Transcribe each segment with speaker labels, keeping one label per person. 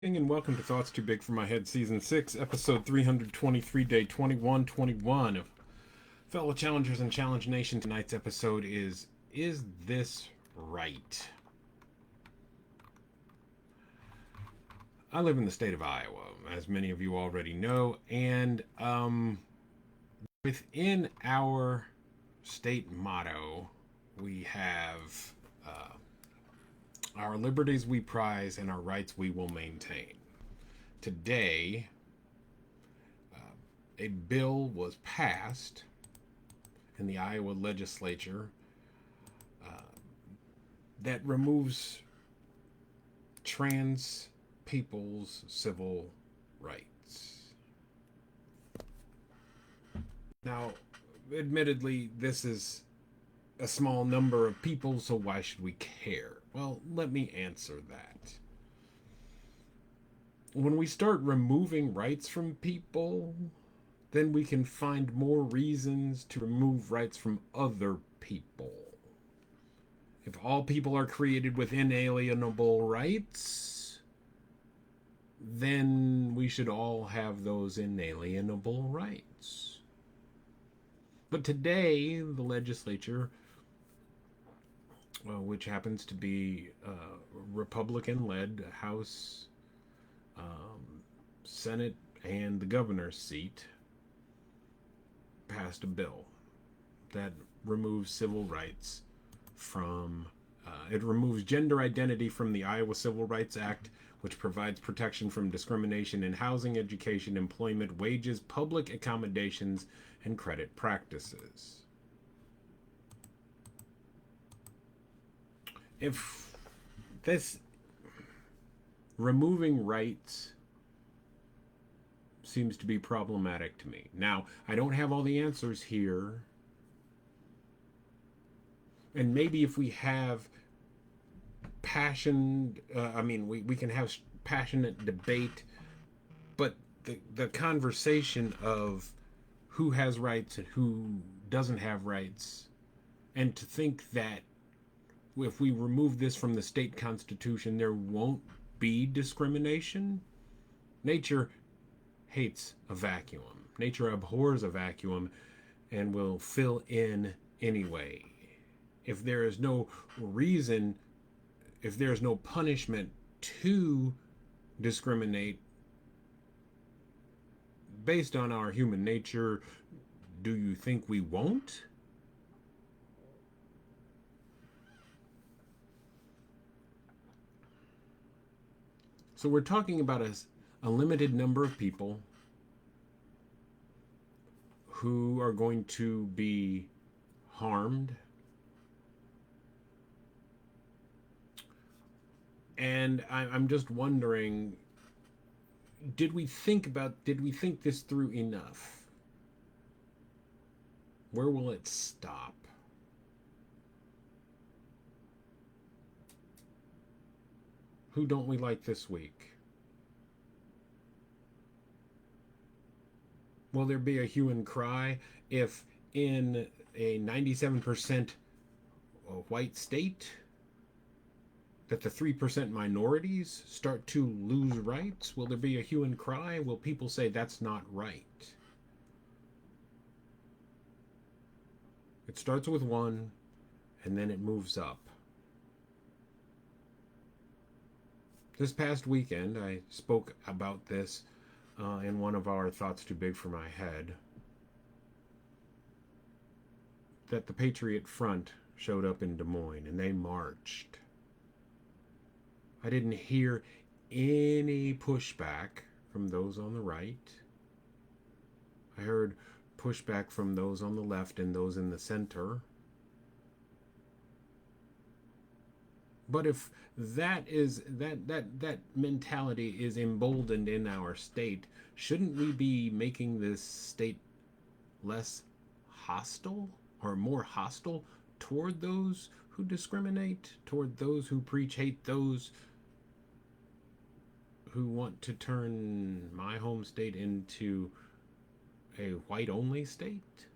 Speaker 1: And welcome to Thoughts Too Big for My Head, Season 6, Episode 323, Day 2121 of Fellow Challengers and Challenge Nation. Tonight's episode Is This Right? I live in the state of Iowa, as many of you already know, and within our state motto, we have our liberties we prize and our rights we will maintain. Today, a bill was passed in the Iowa legislature that removes trans people's civil rights. Now, admittedly, this is a small number of people, so why should we care? Well, let me answer that. When we start removing rights from people, then we can find more reasons to remove rights from other people. If all people are created with inalienable rights, then we should all have those inalienable rights. But today, the legislature, which happens to be Republican led House, Senate, and the governor's seat, passed a bill that removes civil rights from it removes gender identity from the Iowa Civil Rights Act, which provides protection from discrimination in housing, education, employment, wages, public accommodations, and credit practices. If this removing rights seems to be problematic to me. Now, I don't have all the answers here. And maybe if we have we can have passionate debate, but the conversation of who has rights and who doesn't have rights, and to think that if we remove this from the state constitution, there won't be discrimination. Nature hates a vacuum. Nature abhors a vacuum and will fill in anyway. If there is no reason, if there is no punishment to discriminate based on our human nature, do you think we won't? So we're talking about a limited number of people who are going to be harmed. And I'm just wondering, did we think this through enough? Where will it stop? Who don't we like this week? Will there be a hue and cry if in a 97% white state that the 3% minorities start to lose rights? Will there be a hue and cry? Will people say that's not right? It starts with one and then it moves up. This past weekend, I spoke about this in one of our Thoughts Too Big for My Head, that the Patriot Front showed up in Des Moines and they marched. I didn't hear any pushback from those on the right. I heard pushback from those on the left and those in the center. But if that mentality is emboldened in our state, shouldn't we be making this state less hostile or more hostile toward those who discriminate, toward those who preach hate, those who want to turn my home state into a white-only state?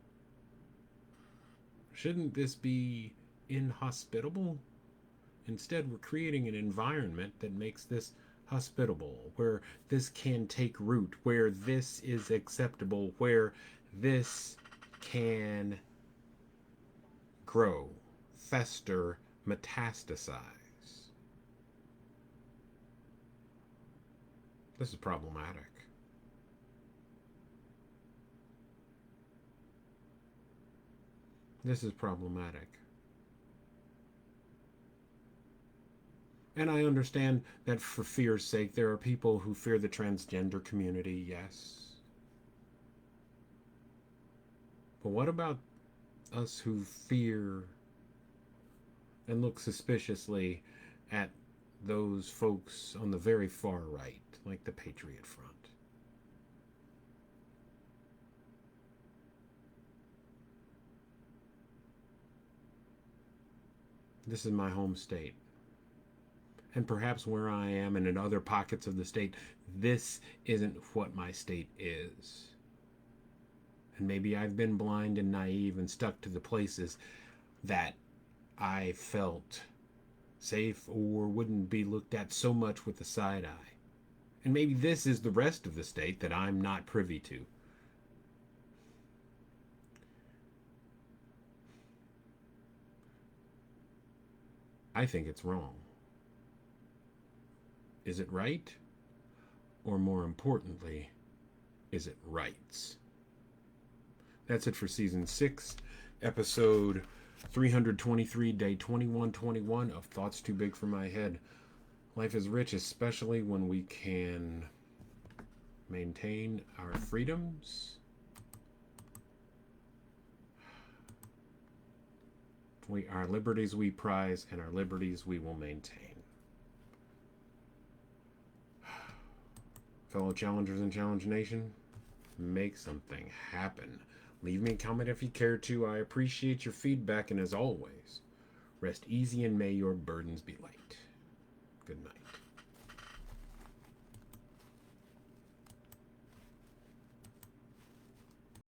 Speaker 1: Shouldn't this be inhospitable? Instead, we're creating an environment that makes this hospitable, where this can take root, where this is acceptable, where this can grow, fester, metastasize. This is problematic. This is problematic. And I understand that for fear's sake, there are people who fear the transgender community, yes. But what about us who fear and look suspiciously at those folks on the very far right, like the Patriot Front? This is my home state. And perhaps where I am and in other pockets of the state, this isn't what my state is. And maybe I've been blind and naive and stuck to the places that I felt safe or wouldn't be looked at so much with a side eye. And maybe this is the rest of the state that I'm not privy to. I think it's wrong. Is it right? Or more importantly, is it rights? That's it for season 6, episode 323, day 2121 of Thoughts Too Big for My Head. Life is rich, especially when we can maintain our freedoms. Our liberties we prize, and our liberties we will maintain. Fellow challengers in Challenge Nation, make something happen. Leave me a comment if you care to. I appreciate your feedback, and as always, rest easy and may your burdens be light. Good night.